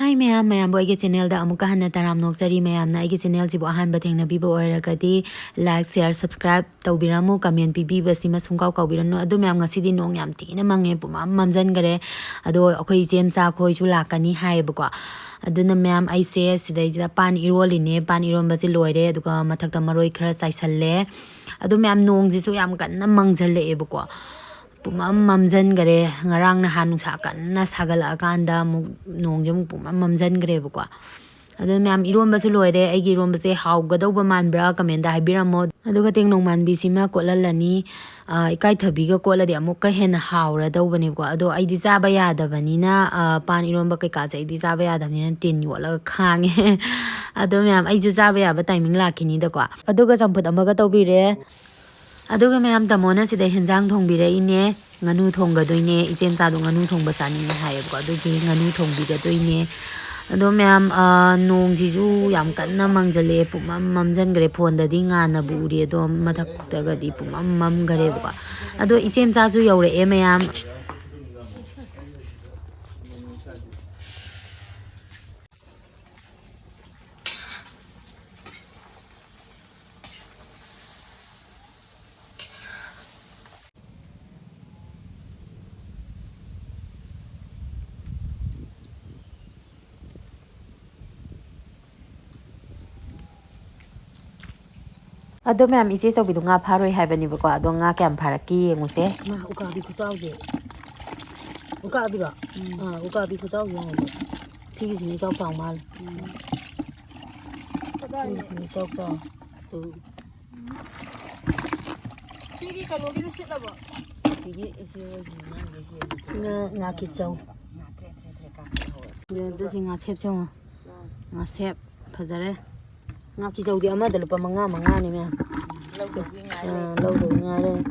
Hi mayam boy channel da amuka hanna taram noksari mayam na igi channel jibo ahan batheng na bibo oiragadi like share subscribe tawbiramu comment pibi basima sungkaw kawbiranu adu mayam ngasidi nong yam tina mange pumam mamjan gare ado akhoi jemcha khoi chu lakani haibako aduna mayam aise sidai jida pan iroline pan iron basi loire aduka mathakta maroi khara chaisalle adu mayam nong jisu yam kanna mangjalle ebako pumam mamjan gare ngarang na hanu sa kanna sagala kanda mu nong jum pumam mamjan gare bako adu mayam iron basu loire aigi iron base hawgadauba manbra comment da habiramo aduga teng nong manbi sima kolalani ikai thabi ga koladi amukka hen hawra daubani ko ado aidi chaba yadabani na pan iron ba kai ka sai di chaba yadabani tin yola khange ado mayam ai ju chaba yaba timing lakini da ko aduga champut amaga tawbire aduga mayam tamona sida henjang thongbire ine nganu thonggadoine ichem cha do nganu thongba sani haye ko adugi nganu thongbiga doine ado mayam nong jiju yam kanna mangjale pumam mamjan gare phone da di nga na buri do mathak daga di pumam mam gare ko ado ichem cha su yaure e mayam ado mayam ise sabidu nga pharoi haibani bako ado nga kyam pharaki yenguse nga ukabi kuchawge ukabira ukabi kuchawge ngode sigi ni chaw chaw mal ni chaw chaw to sigi kalogi na sit labo sigi ise nga ki chaw do singa sep chaw nga sep phajare nga ki chaw di amada lupa manga ni me lâu rồi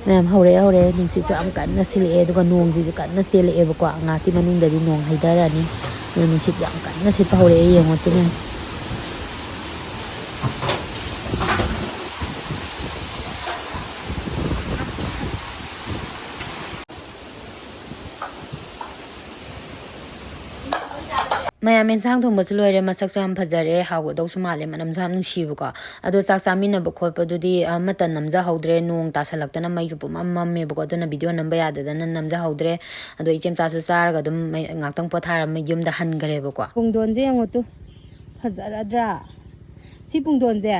mayam hore nungsi su am kanna sile duga nong ji ju kanna chele e bako nga ki manung da di nong haidarani nungsi yam kanna sit pa hore e yengo tune mayam ensang thongba su loire masak su am phajare hago dau su male manam su am nungsibu ko ado chak samina ba khotpa dudi matan namja haudre nong ta salaktana mai ju pum am me ba ko dona video namba yada dana namja haudre ado ichem cha su sar ga dum ngaktang pothar am yum da han gare ba ko pungdon je ngotu phajaradra si pungdon je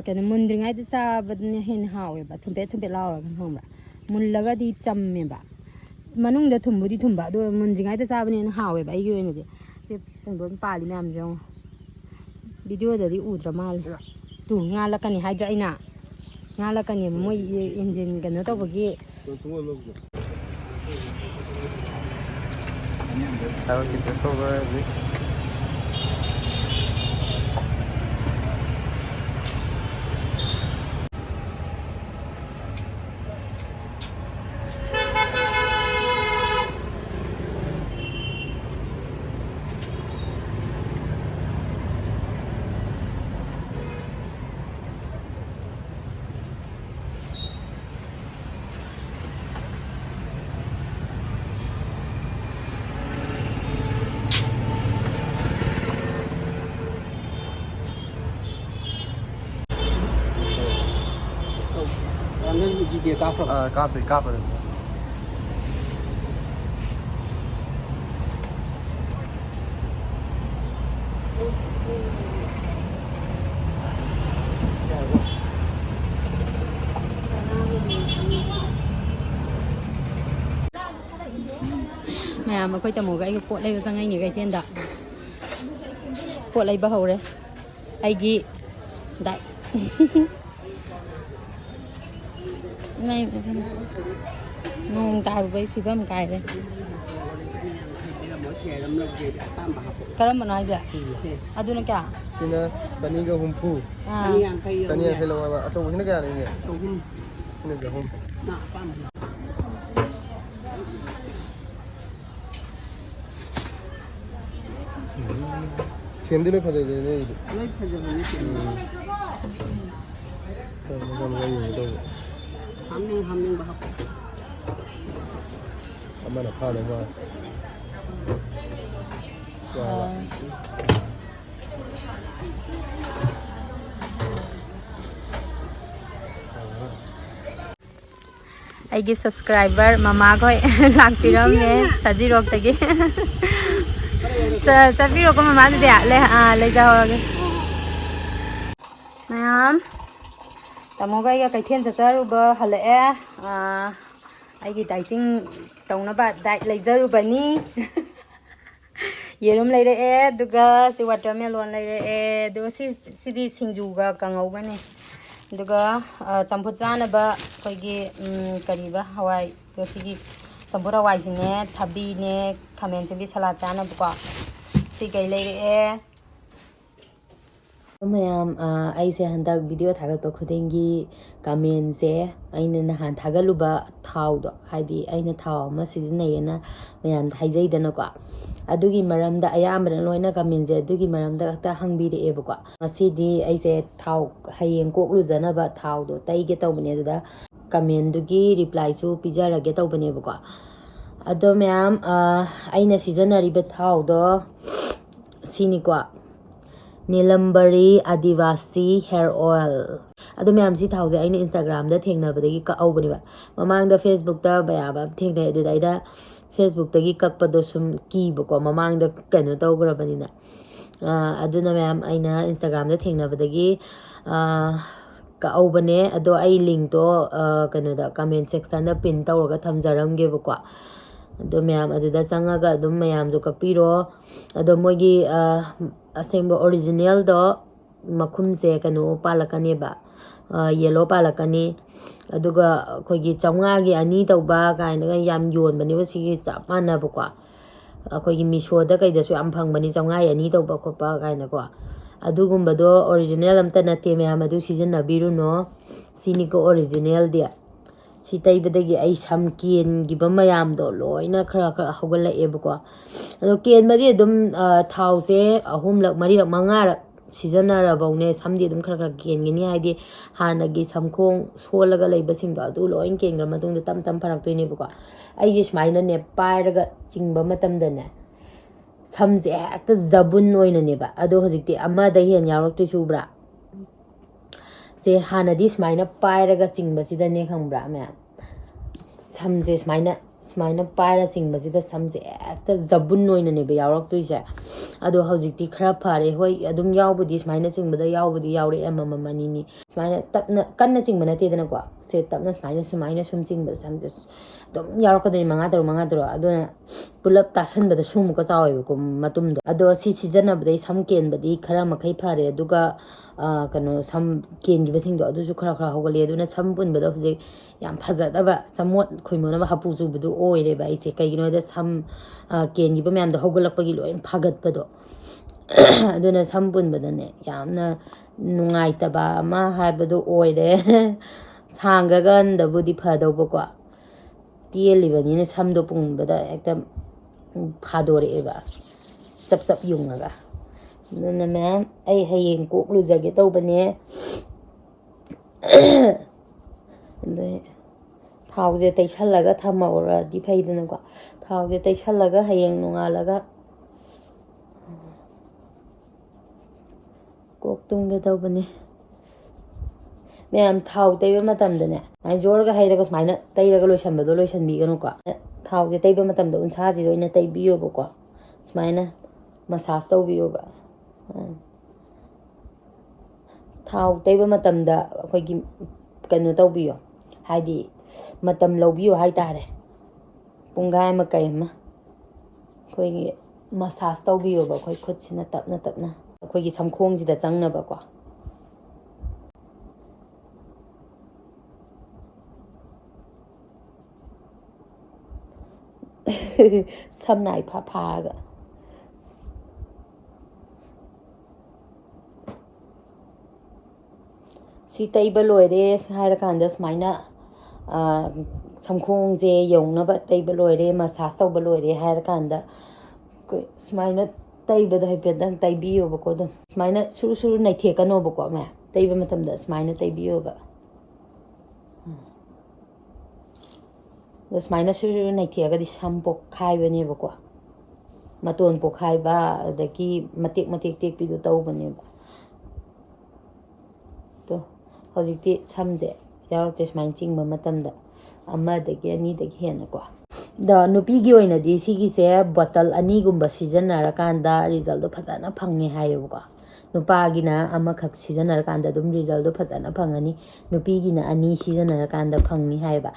kana mundringai da sa badne hin hawe ba thumpe lawa kan homra mullaga di chamme ba manung da thumbudi thumba do mundringai da sa bane hawe ba igi ne pungdon pali mayam jong video da di udra mal tu ngala kani hydra ina ngala kani moi engine gano to bagi Tahu kita coba ni. Cáp rồi. mẹ mà khơi tầm một cái cuộn đây sang anh những cái trên đó cuộn lấy bao hầu đấy ai gì đại này ngon cào với phi băm cài đây cái mà nói gì à đu nó cả Sini sani ke humpu. Sani yang hello apa? Atau sini ke ini? Ini ke hum. Sendiri ni pakai je ni. Hamning bahap. Apa nak padu mah? ꯑꯩꯒꯤ subscriber ꯃꯃꯥꯈꯣꯏ ꯂꯥꯛꯄꯤꯔꯝꯃꯦ ꯁꯖꯤꯔꯣꯛꯇꯒꯤ ꯆꯠꯄꯤꯔꯣꯀꯣ ꯃꯃꯥꯗꯨꯗꯤ ꯂꯩꯖꯍꯧꯔꯒꯦ ꯃꯌꯥꯝ ꯇꯥꯃꯣꯒ ꯑꯩꯒ ꯀꯩꯊꯦꯜ ꯆꯠꯆꯔꯨꯕ ꯍꯜꯂꯛꯑꯦ ꯑꯩꯒꯤ dieting ꯇꯧꯅꯕ diet ꯂꯩꯖꯔꯨꯕꯅꯤ ꯌꯦꯔꯨꯝ ꯂꯩꯔꯛꯑꯦ ꯑꯗꯨꯒ ꯁꯤ ꯋꯥꯇꯔꯃꯦꯂꯣꯟ ꯂꯩꯔꯛꯑꯦ ꯑꯗꯨꯒ ꯁꯤꯗꯤ ꯁꯤꯡꯖꯨꯒ ꯀꯥꯡꯉꯧꯒꯅꯤ ꯑꯗꯨꯒ ꯆꯝꯐꯨꯠ ꯆꯥꯅꯕ ꯑꯩꯈꯣꯏꯒꯤ ꯀꯔꯤꯕ ꯍꯋꯥꯏ ꯁꯤꯒꯤ ꯆꯝꯐꯨꯠ ꯍꯋꯥꯏꯁꯤꯅꯦ ꯊꯕꯤꯅꯦ ꯈꯥꯃꯦꯟ ꯑꯁꯤꯟꯕꯤ ꯁꯂꯥꯠ ꯆꯥꯅꯕꯀꯣ ꯁꯤ ꯀꯩ ꯂꯩꯔꯛꯑꯦ ꯃꯌꯥꯝ ꯑꯩꯁꯦ ꯍꯟꯗꯛ ꯚꯤꯗꯤꯑꯣ ꯊꯥꯒꯠꯄ ꯈꯨꯗꯤꯡꯒꯤ ꯀꯃꯦꯟꯁꯦ ꯑꯩꯅ ꯅꯍꯥꯟ ꯊꯥꯒꯠꯂꯨꯕ ꯊꯥꯎꯗꯣ ꯍꯥꯏꯗꯤ ꯑꯩꯅ ꯊꯥꯎ ꯑꯃ ꯁꯤꯖꯤꯟꯅꯩꯌꯦꯅ ꯃꯌꯥꯝꯗ ꯍꯥꯏꯖꯩꯗꯅꯀꯣ ꯑꯗꯨꯒꯤ ꯃꯔꯝꯗ ꯑꯌꯥꯝꯕꯅ ꯂꯣꯏꯅ ꯀꯃꯦꯟꯁꯦ ꯑꯗꯨꯒꯤ ꯃꯔꯝꯗ ꯈꯛꯇ ꯍꯪꯕꯤꯔꯛꯑꯦꯕꯀꯣ ꯉꯁꯤꯗꯤ ꯑꯩꯁꯦ ꯊꯥꯎ ꯍꯌꯦꯡ ꯀꯣꯛ ꯂꯨꯖꯅꯕ ꯊꯥꯎꯗꯣ ꯇꯩꯒꯦ ꯇꯧꯕꯅꯦ ꯑꯗꯨꯗ ꯀꯃꯦꯟꯗꯨꯒꯤ ꯔꯤꯄ꯭ꯂꯥꯏꯁꯨ ꯄꯤꯖꯔꯒꯦ ꯇꯧꯕꯅꯦꯕꯀꯣ ꯑꯗꯣ ꯃꯌꯥꯝ ꯑꯩꯅ ꯁꯤꯖꯤꯟꯅꯔꯤꯕ ꯊꯥꯎꯗꯣ ꯁꯤꯅꯤꯀꯣ ꯅꯤꯂꯝꯕꯔꯤ ꯑꯗꯤꯋꯥꯁꯤ ꯍꯦꯌꯔ ꯑꯣꯏꯜ ꯑꯗꯣ ꯃꯌꯥꯝ ꯁꯤ ꯊꯥꯎꯁꯦ ꯑꯩꯅ ꯏꯟꯁꯇꯥꯒ꯭ꯔꯥꯝꯗ ꯊꯦꯡꯅꯕꯗꯒꯤ ꯀꯛꯍꯧꯕꯅꯦꯕ ꯃꯃꯥꯡꯗ ꯐꯦꯁꯕꯨꯛꯇ ꯃꯌꯥꯝ ꯑꯃ ꯊꯦꯡꯅꯩ ꯑꯗꯨꯗ ꯑꯩꯅ ꯐꯦꯁꯕꯨꯛꯇꯒꯤ ꯀꯛꯄꯗꯣ ꯁꯨꯝ ꯀꯤꯕꯀꯣ ꯃꯃꯥꯡꯗ ꯀꯩꯅꯣ ꯇꯧꯈ꯭ꯔꯕꯅꯤꯅ ꯑꯗꯨꯅ ꯃꯌꯥꯝ ꯑꯩꯅ ꯏꯟꯁꯇꯥꯒ꯭ꯔꯥꯝꯗ ꯊꯦꯡꯅꯕꯗꯒꯤ ꯀꯛꯍꯧꯕꯅꯦ ꯑꯗꯣ ꯑꯩ ലിꯡꯛꯇꯣ ꯀꯩꯅꯣꯗ ꯀꯃꯦꯟ ꯁꯦꯛꯁꯟꯗ ꯄꯤꯟ ꯇꯧꯔꯒ ꯊꯝꯖꯔꯝꯒꯦꯕꯀꯣ ꯑꯗꯣ ꯃꯌꯥꯝ ꯑꯗꯨꯗ ꯆꯪꯉꯒ ꯑꯗꯨꯝ ꯃꯌꯥꯝꯁꯨ ꯀꯛꯄꯤꯔꯣ ꯑꯗꯣ ꯃꯣꯏꯒꯤ ꯑꯁꯦꯡꯕ ꯑꯣꯔꯤꯖꯤꯅꯦꯜꯗꯣ ꯃꯈꯨꯝꯁꯦ ꯀꯩꯅꯣ ꯄꯥꯜꯂꯛꯀꯅꯦꯕ ꯌꯦꯜꯂꯣ ꯄꯥꯜꯂꯛꯀꯅꯤ ꯑꯗꯨꯒ ꯑꯩꯈꯣꯏꯒꯤ 500ꯒꯤ 2 ꯇꯧꯕ ꯀꯥꯏꯅꯒ ꯌꯥꯝ ꯌꯣꯟꯕꯅꯦꯕ ꯁꯤꯒꯤ ꯆꯞ ꯃꯥꯟꯅꯕꯀꯣ ꯑꯩꯈꯣꯏꯒꯤ ꯃꯤꯁꯣꯗ ꯀꯩꯗꯁꯨ ꯌꯥꯝ ꯐꯪꯕꯅꯤ 500ꯒꯤ 2 ꯇꯧꯕ ꯈꯣꯠꯄ ꯀꯥꯏꯅꯀꯣ ꯑꯗꯨꯒꯨꯝꯕꯗꯣ ꯑꯣꯔꯤꯖꯤꯅꯦꯜ ꯑꯝꯇ ꯅꯠꯇꯦ ꯃꯌꯥꯝ ꯑꯗꯨ ꯁꯤꯖꯤꯟꯅꯕꯤꯔꯨꯅꯣ ꯁꯤꯅꯤꯀꯣ ꯑꯣꯔꯤꯖꯤꯅꯦꯜꯗꯤ ꯁꯤ ꯇꯩꯕꯗꯒꯤ ꯑꯩ ꯁꯝ ꯀꯦꯟꯈꯤꯕ ꯃꯌꯥꯝꯗꯣ ꯂꯣꯏꯅ ꯈꯔ ꯍꯧꯒꯠꯂꯛꯑꯦꯕꯀꯣ ꯑꯗꯣ ꯀꯦꯟꯕꯗꯤ ꯑꯗꯨꯝ ꯊꯥꯎꯁꯦ 3ꯂꯛ 4ꯂꯛ 5ꯔꯛ ꯁꯤꯖꯤꯟꯅꯔꯕꯧꯅꯦ ꯁꯝꯗꯤ ꯑꯗꯨꯝ ꯈꯔ ꯀꯦꯟꯒꯅꯤ ꯍꯥꯏꯗꯤ ꯍꯥꯟꯅꯒꯤ ꯁꯝꯈꯣꯡ ꯁꯣꯜꯂꯒ ꯂꯩꯕꯁꯤꯡꯗꯣ ꯑꯗꯨ ꯂꯣꯏ ꯀꯦꯟꯈ꯭ꯔ ꯃꯇꯨꯡꯗ ꯇꯞ ꯇꯞ ꯐꯔꯛꯇꯣꯏꯅꯦꯕꯀꯣ ꯑꯩꯁꯦ ꯁꯨꯃꯥꯏꯅꯅꯦ ꯄꯥꯏꯔꯒ ꯆꯤꯡꯕ ꯃꯇꯝꯗꯅꯦ ꯁꯝꯁꯦ ꯍꯦꯛꯇ ꯖꯕꯨꯟ ꯑꯣꯏꯅꯅꯦꯕ ꯑꯗꯣ ꯍꯧꯖꯤꯛꯇꯤ ꯑꯃꯗ ꯍꯦꯟꯅ ꯌꯥꯎꯔꯛꯇꯣꯏ ꯎꯕ꯭ꯔꯥ ꯁꯦ ꯍꯥꯟꯅꯗꯤ ꯁꯨꯃꯥꯏꯅ ꯄꯥꯏꯔꯒ ꯆꯤꯡꯕꯁꯤꯗꯅꯦ ꯈꯪꯕ꯭ꯔꯥ ꯃꯌꯥꯝ ꯁꯝꯁꯦ ꯁꯨꯃꯥꯏꯅ ꯄꯥꯏꯔ ꯆꯤꯡꯕꯁꯤꯗ ꯁꯝꯁꯦ ꯍꯦꯛꯇ ꯖꯕꯨꯟ ꯑꯣꯏꯅꯅꯦꯕ ꯌꯥꯎꯔꯛꯇꯣꯏꯁꯦ ꯑꯗꯣ ꯍꯧꯖꯤꯛꯇꯤ ꯈꯔ ꯐꯔꯦ ꯍꯣꯏ ꯑꯗꯨꯝ ꯌꯥꯎꯕꯗꯤ ꯁꯨꯃꯥꯏꯅ ꯆꯤꯡꯕꯗ ꯌꯥꯎꯕꯗꯤ ꯌꯥꯎꯔꯛꯑꯦ ꯑꯃꯃꯝ ꯑꯅꯤꯅꯤ ꯁꯨꯃꯥꯏꯅ ꯇꯞꯅ ꯀꯟꯅ ꯆꯤꯡꯕ ꯅꯠꯇꯦꯗꯅꯀꯣ ꯁꯦ ꯇꯞꯅ ꯁꯨꯃꯥꯏꯅ ꯁꯨꯝ ꯆꯤꯡꯕꯗ ꯁꯝꯁꯦ ꯑꯗꯨꯝ ꯌꯥꯎꯔꯛꯀꯗꯣꯏꯅꯤ 5 ꯇꯔꯨꯛ ꯑꯗꯨꯅ ꯄꯨꯂꯞ ꯇꯥꯁꯟꯕꯗ ꯁꯨꯃꯨꯛꯀ ꯆꯥꯎꯋꯦꯕꯀꯣ ꯃꯇꯨꯝꯗꯣ ꯑꯗꯣ ꯁꯤ ꯁꯤꯖꯤꯟꯅꯕꯗꯩ ꯁꯝ ꯀꯦꯟꯕꯗꯤ ꯈꯔ ꯃꯈꯩ ꯐꯔꯦ ꯑꯗꯨꯒ ꯀꯩꯅꯣ ꯁꯝ ꯀꯦꯟꯈꯤꯕꯁꯤꯡꯗꯣ ꯑꯗꯨꯁꯨ ꯈꯔ ꯍꯧꯒꯠꯂꯦ ꯑꯗꯨꯅ ꯁꯝ ꯄꯨꯟꯕꯗ ꯍꯧꯖꯤꯛ ꯌꯥꯝ ꯐꯖꯗꯕ ꯆꯃꯣꯠ ꯈꯣꯏꯃꯣꯠꯅꯕ ꯍꯥꯄꯨ ꯆꯨꯕꯗꯣ ꯑꯣꯏꯔꯦꯕ ꯑꯩꯁꯦ ꯀꯩꯒꯤꯅꯣꯗ ꯁꯝ ꯀꯦꯟꯈꯤꯕ ꯃꯌꯥꯝꯗꯣ ꯍꯧꯒꯠꯂꯛꯄꯒꯤ ꯂꯣꯏ ꯐꯥꯒꯠꯄꯗꯣ ꯑꯗꯨꯅ ꯁꯝ ꯄꯨꯟꯕꯗꯅꯦ ꯌꯥꯝꯅ ꯅꯨꯡꯉꯥꯏꯇꯕ ꯑꯃ ꯍꯥꯏꯕꯗꯣ ꯑꯣꯏꯔꯦ ꯁꯥꯡꯈ꯭ꯔꯀꯥꯟꯗꯕꯨꯗꯤ ꯐꯗꯧꯕꯀꯣ ꯇꯦꯜꯂꯤꯕꯅꯤꯅ ꯁꯝꯗꯣ ꯄꯨꯟꯕꯗ ꯍꯦꯛꯇ ꯐꯥꯗꯣꯔꯛꯑꯦꯕ ꯆꯞ ꯌꯨꯡꯉꯒ ꯑꯗꯨꯅ ꯃꯌꯥꯝ ꯑꯩ ꯍꯌꯦꯡ ꯀꯣꯛ ꯂꯨꯖꯒꯦ ꯇꯧꯕꯅꯦ ꯑꯗꯩ ꯊꯥꯎꯁꯦ ꯇꯩꯁꯜꯂꯒ ꯊꯝꯃꯧꯔꯗꯤ ꯐꯩꯗꯅꯀꯣ ꯊꯥꯎꯁꯦ ꯇꯩꯁꯜꯂꯒ ꯍꯌꯦꯡ ꯅꯣꯡꯉꯥꯜꯂꯒ ꯀꯣꯛ ꯇꯨꯝꯒꯦ ꯇꯧꯕꯅꯦ ꯃꯌꯥꯝ ꯊꯥꯎ ꯇꯩꯕ ꯃꯇꯝꯗꯅꯦ ꯁꯨꯃꯥꯏꯅ ꯖꯣꯔꯒ ꯍꯩꯔꯒ ꯁꯨꯃꯥꯏꯅ ꯇꯩꯔꯒ ꯂꯣꯏꯁꯟꯕꯗꯣ ꯂꯣꯏꯁꯟꯕꯤꯒꯅꯨꯀꯣ ꯊꯥꯎꯁꯦ ꯇꯩꯕ ꯃꯇꯝꯗ ꯎꯟꯁꯥꯁꯤꯗ ꯑꯣꯏꯅ ꯇꯩꯕꯤꯌꯣꯕꯀꯣ ꯁꯨꯃꯥꯏꯅ ꯃꯁꯥꯖ ꯇꯧꯕꯤꯌꯣꯕ ꯊꯥꯎ ꯇꯩꯕ ꯃꯇꯝꯗ ꯑꯩꯈꯣꯏꯒꯤ ꯀꯩꯅꯣ ꯇꯧꯕꯤꯌꯣ ꯍꯥꯏꯗꯤ ꯃꯇꯝ ꯂꯧꯕꯤꯌꯣ ꯍꯥꯏꯇꯥꯔꯦ ꯄꯨꯡꯈꯥꯏ ꯑꯃ ꯀꯩ ꯑꯃ ꯑꯩꯈꯣꯏꯒꯤ ꯃꯁꯥꯖ ꯇꯧꯕꯤꯌꯣꯕ ꯑꯩꯈꯣꯏ ꯈꯨꯠꯁꯤꯅ ꯇꯞꯅ ꯑꯩꯈꯣꯏꯒꯤ ꯁꯝꯈꯣꯡꯁꯤꯗ ꯆꯪꯅꯕꯀꯣ ꯁꯝꯅ ꯏꯐꯥ ꯐꯥꯔꯒ ꯁꯤ ꯇꯩꯕ ꯂꯣꯏꯔꯦ ꯍꯥꯏꯔꯀꯥꯟꯗ ꯁꯨꯃꯥꯏꯅ ꯁꯝꯈꯣꯡꯁꯦ ꯌꯧꯅꯕ ꯇꯩꯕ ꯂꯣꯏꯔꯦ ꯃꯁꯥꯖ ꯇꯧꯕ ꯂꯣꯏꯔꯦ ꯍꯥꯏꯔꯀꯥꯟꯗ ꯑꯩꯈꯣꯏ ꯁꯨꯃꯥꯏꯅ ꯇꯩꯕꯗꯣ ꯍꯥꯏꯐꯦꯠꯇꯪ ꯇꯩꯕꯤꯌꯣꯕꯀꯣ ꯑꯗꯨꯝ ꯁꯨꯃꯥꯏꯅ ꯁꯨꯔꯨ ꯅꯩꯊꯦꯛꯀꯅꯣꯕꯀꯣ ꯃꯌꯥꯝ ꯇꯩꯕ ꯃꯇꯝꯗ ꯁꯨꯃꯥꯏꯅ ꯇꯩꯕꯤꯌꯣꯕ ꯑꯗꯣ ꯁꯨꯃꯥꯏꯅ ꯁꯨꯔꯨ ꯅꯩꯊꯦꯛꯑꯒꯗꯤ ꯁꯝ ꯄꯣꯛꯈꯥꯏꯕꯅꯦꯕꯀꯣ Maton pokhaiba adaki matek tekpidu tawbaneba to hojikti samje yaurte smain chingba matamda amadagi anidagi hena ko da nupigi oinadi sigise bottle anigumba sijannarakanda result do phajana phangne hayobuko nupagina amakhak sijannarakanda dum result do phajana phangani nupigina ani sijannarakanda phangni haiba